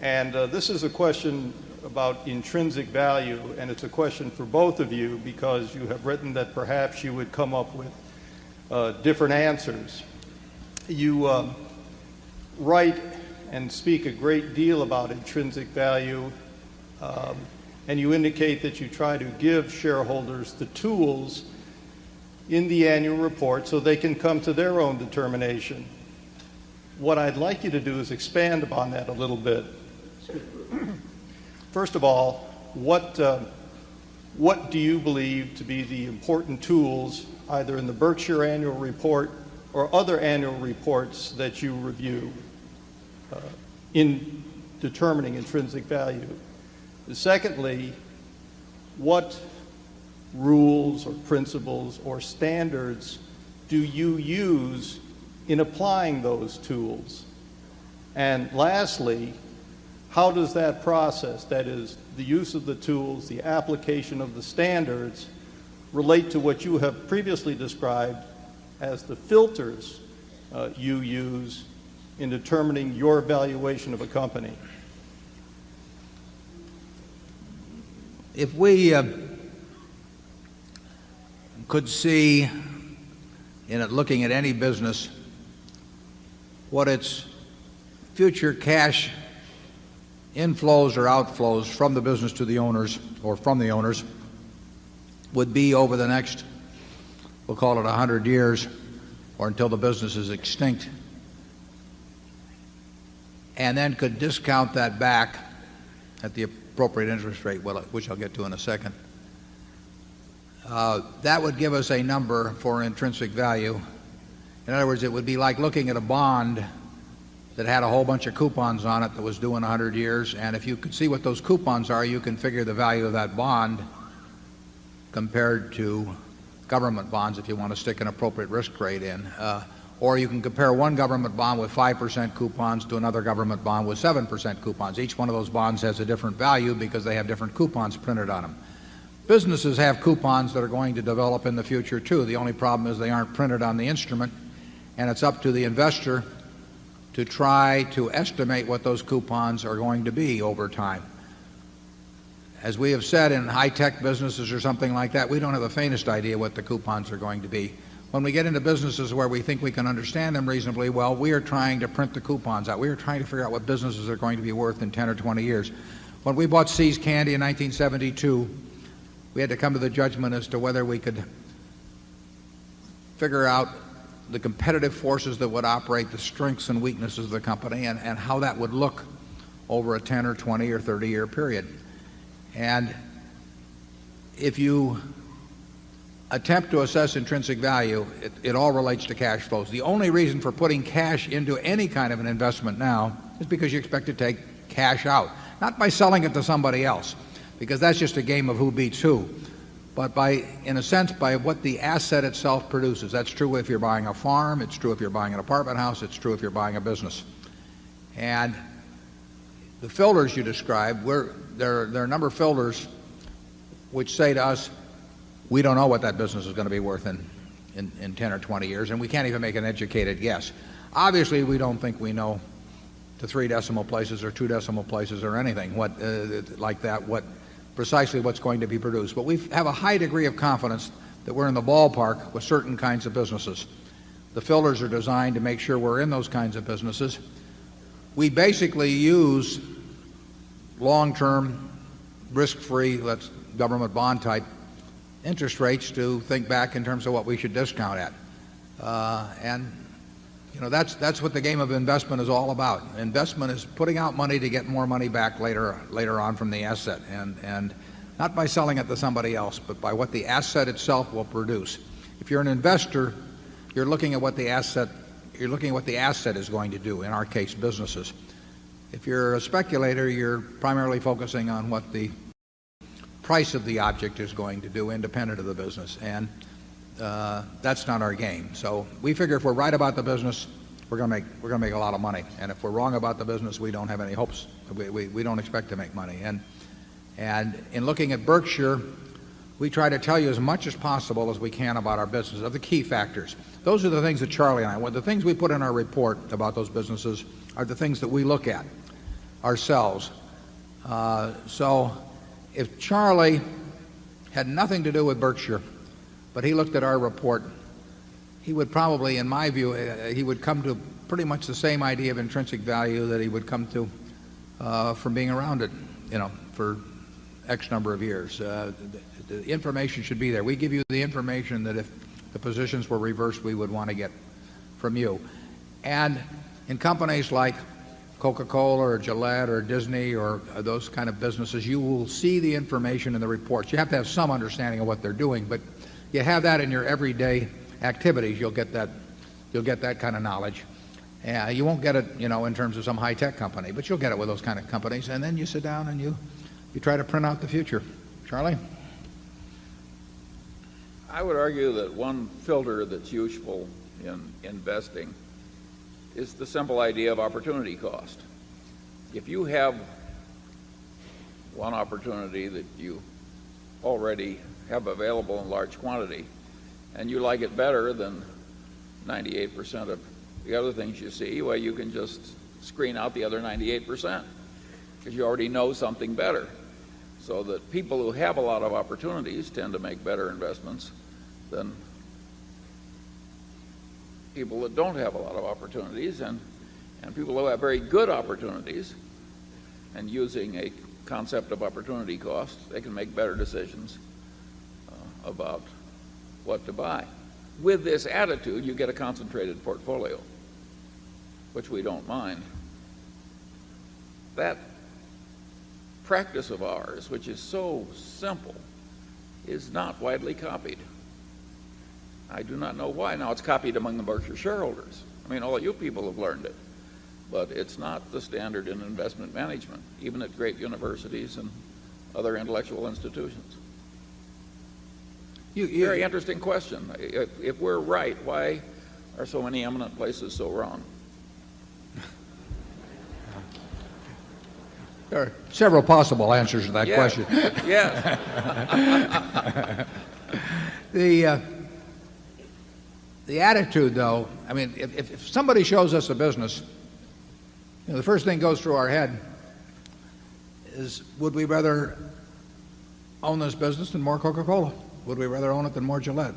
And this is a question about intrinsic value, and it's a question for both of you because you have written that perhaps you would come up with different answers. You write and speak a great deal about intrinsic value, and you indicate that you try to give shareholders the tools in the annual report so they can come to their own determination. What I'd like you to do is expand upon that a little bit. First of all, what do you believe to be the important tools, either in the Berkshire annual report or other annual reports that you review in determining intrinsic value? Secondly, what rules or principles or standards do you use in applying those tools? And lastly, how does that process, that is, the use of the tools, the application of the standards, relate to what you have previously described as the filters you use in determining your valuation of a company? If we could see in it, looking at any business, what its future cash inflows or outflows from the business to the owners or from the owners would be over the next, we'll call it 100 years, or until the business is extinct, and then could discount that back at the appropriate interest rate, which I'll get to in a second, that would give us a number for intrinsic value. In other words, it would be like looking at a bond that had a whole bunch of coupons on it that was due in 100 years, and if you could see what those coupons are, you can figure the value of that bond compared to government bonds if you want to stick an appropriate risk rate in. Or you can compare one government bond with 5% coupons to another government bond with 7% coupons. Each one of those bonds has a different value because they have different coupons printed on them. Businesses have coupons that are going to develop in the future too. The only problem is they aren't printed on the instrument, and it's up to the investor to try to estimate what those coupons are going to be over time. As we have said, in high-tech businesses or something like that, we don't have the faintest idea what the coupons are going to be. When we get into businesses where we think we can understand them reasonably well, we are trying to print the coupons out. We are trying to figure out what businesses are going to be worth in 10 or 20 years. When we bought See's Candy in 1972, we had to come to the judgment as to whether we could figure out the competitive forces that would operate, the strengths and weaknesses of the company, and how that would look over a 10 or 20 or 30-year period. And if you attempt to assess intrinsic value, it all relates to cash flows. The only reason for putting cash into any kind of an investment now is because you expect to take cash out. Not by selling it to somebody else, because that's just a game of who beats who, but by, in a sense, by what the asset itself produces. That's true if you're buying a farm, it's true if you're buying an apartment house, it's true if you're buying a business. And the filters you described, there are a number of filters which say to us, we don't know what that business is going to be worth in 10 or 20 years, and we can't even make an educated guess. Obviously, we don't think we know to 3 decimal places or 2 decimal places or anything like that, precisely what's going to be produced. But we have a high degree of confidence that we're in the ballpark with certain kinds of businesses. The filters are designed to make sure we're in those kinds of businesses. We basically use long-term, risk-free, that's government bond type interest rates to think back in terms of what we should discount at. And you know, that's what the game of investment is all about. Investment is putting out money to get more money back later on from the asset, and not by selling it to somebody else, but by what the asset itself will produce. If you're an investor, you're looking at what the asset is going to do, in our case, businesses. If you're a speculator, you're primarily focusing on what the price of the object is going to do, independent of the business, and that's not our game. So we figure if we're right about the business, we're going to make a lot of money, and if we're wrong about the business, we don't have any hopes. We don't expect to make money. And in looking at Berkshire, we try to tell you as much as possible as we can about our business, of the key factors. Those are the things that Charlie and the things we put in our report about those businesses are the things that we look at. ourselves. So if Charlie had nothing to do with Berkshire, but he looked at our report, he would probably, in my view, he would come to pretty much the same idea of intrinsic value that he would come to from being around it, for X number of years. The information should be there. We give you the information that if the positions were reversed, we would want to get from you. And in companies like Coca-Cola or Gillette or Disney or those kind of businesses, you will see the information in the reports. You have to have some understanding of what they're doing, but you have that in your everyday activities. You'll get that kind of knowledge. You won't get it, in terms of some high-tech company, but you'll get it with those kind of companies. And then you sit down and you try to print out the future. Charlie? I would argue that one filter that's useful in investing is the simple idea of opportunity cost. If you have one opportunity that you already have available in large quantity and you like it better than 98% of the other things you see, well, you can just screen out the other 98% because you already know something better. So that people who have a lot of opportunities tend to make better investments than people that don't have a lot of opportunities, and people who have very good opportunities, and using a concept of opportunity cost, they can make better decisions about what to buy. With this attitude, you get a concentrated portfolio, which we don't mind. That practice of ours, which is so simple, is not widely copied. I do not know why. Now, it's copied among the Berkshire shareholders. I mean, all of you people have learned it. But it's not the standard in investment management, even at great universities and other intellectual institutions. Very interesting question. If we're right, why are so many eminent places so wrong? There are several possible answers to that question. Yes. The attitude, though, I mean, if somebody shows us a business, the first thing goes through our head is, would we rather own this business than more Coca-Cola? Would we rather own it than more Gillette?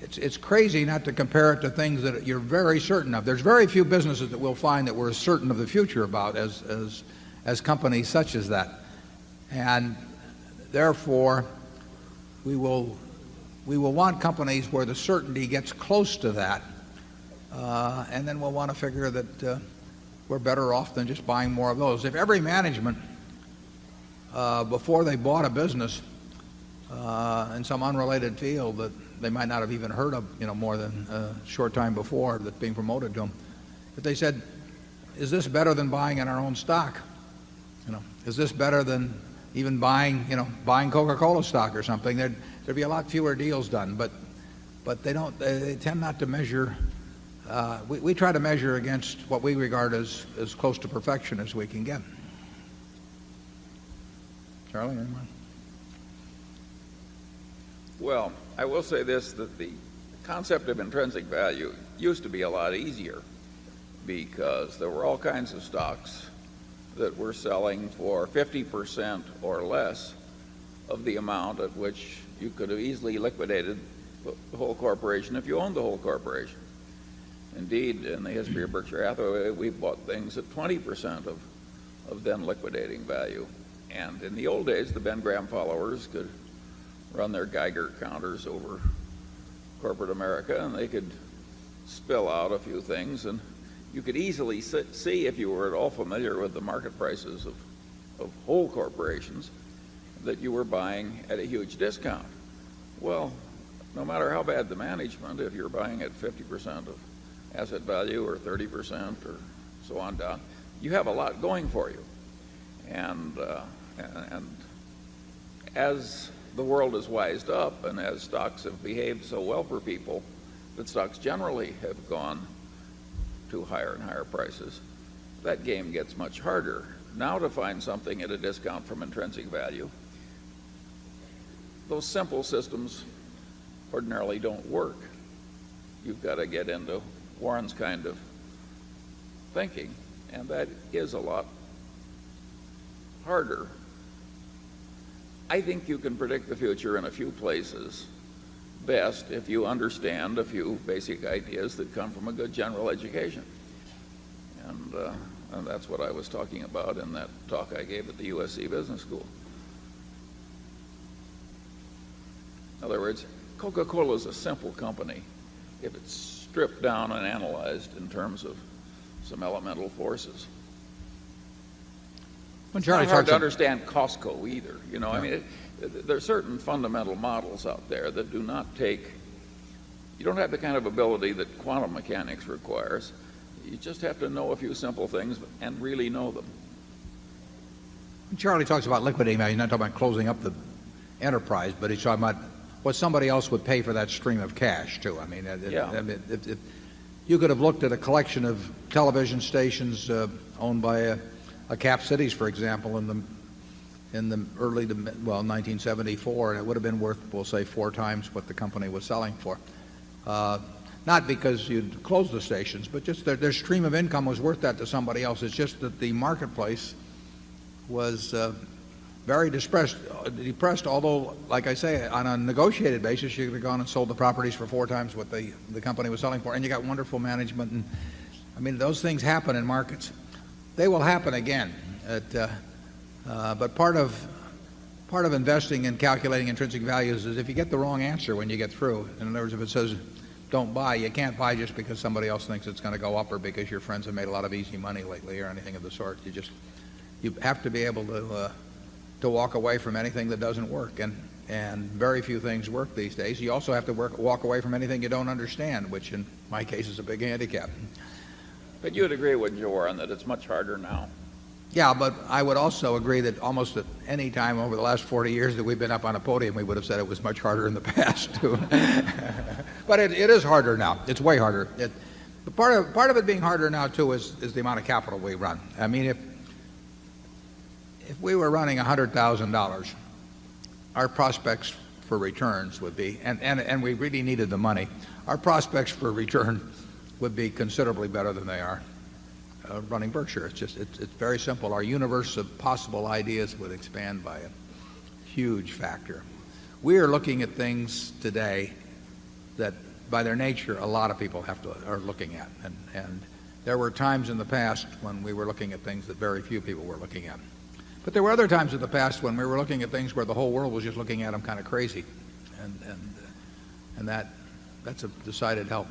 It's crazy not to compare it to things that you're very certain of. There's very few businesses that we'll find that we're certain of the future about as companies such as that. And therefore, we will want companies where the certainty gets close to that, and then we'll want to figure that we're better off than just buying more of those. If every management, before they bought a business in some unrelated field that they might not have even heard of, more than a short time before that's being promoted to them, if they said, is this better than buying in our own stock? Is this better than even buying Coca-Cola stock or something? There'd be a lot fewer deals done, but they tend not to measure. We try to measure against what we regard as close to perfection as we can get. Charlie, anyone? Well, I will say this, that the concept of intrinsic value used to be a lot easier because there were all kinds of stocks that were selling for 50% or less of the amount at which you could have easily liquidated the whole corporation if you owned the whole corporation. Indeed, in the history of Berkshire Hathaway, we've bought things at 20% of then liquidating value. And in the old days, the Ben Graham followers could run their Geiger counters over corporate America, and they could spill out a few things, and you could easily see, if you were at all familiar with the market prices of whole corporations, that you were buying at a huge discount. Well, no matter how bad the management, if you're buying at 50% of asset value or 30% or so on down, you have a lot going for you. And as the world has wised up and as stocks have behaved so well for people that stocks generally have gone to higher and higher prices, that game gets much harder. Now to find something at a discount from intrinsic value, those simple systems ordinarily don't work. You've got to get into Warren's kind of thinking. And that is a lot harder. I think you can predict the future in a few places best if you understand a few basic ideas that come from a good general education. And that's what I was talking about in that talk I gave at the USC Business School. In other words, Coca-Cola is a simple company if it's stripped down and analyzed in terms of some elemental forces. When Charlie it's not hard talks to understand Costco either. You know, I mean, there are certain fundamental models out there that do not take. You don't have the kind of ability that quantum mechanics requires. You just have to know a few simple things and really know them. When Charlie talks about liquidating value, he's not talking about closing up the enterprise, but he's talking about what somebody else would pay for that stream of cash too. I mean, if you could have looked at a collection of television stations owned by a Cap Cities, for example, in the early to 1974, and it would have been worth, we'll say, 4 times what the company was selling for. Not because you'd closed the stations, but just their stream of income was worth that to somebody else. It's just that the marketplace was very depressed, although, like I say, on a negotiated basis, you could have gone and sold the properties for 4 times what the company was selling for, and you got wonderful management. And I mean, those things happen in markets. They will happen again. But part of investing and calculating intrinsic values is if you get the wrong answer when you get through. In other words, if it says don't buy, you can't buy just because somebody else thinks it's going to go up or because your friends have made a lot of easy money lately or anything of the sort. You have to be able to walk away from anything that doesn't work, and very few things work these days. You also have to walk away from anything you don't understand, which in my case is a big handicap. But you would agree with Warren that it's much harder now. Yeah, but I would also agree that almost at any time over the last 40 years that we've been up on a podium, we would have said it was much harder in the past, too. But it is harder now. It's way harder. But part of it being harder now, too, is the amount of capital we run. I mean, if we were running $100,000, our prospects for returns would be, and we really needed the money, our prospects for return would be considerably better than they are running Berkshire. It's very simple. Our universe of possible ideas would expand by a huge factor. We are looking at things today that, by their nature, a lot of people are looking at, and there were times in the past when we were looking at things that very few people were looking at. But there were other times in the past when we were looking at things where the whole world was just looking at them kind of crazy, and that's a decided help.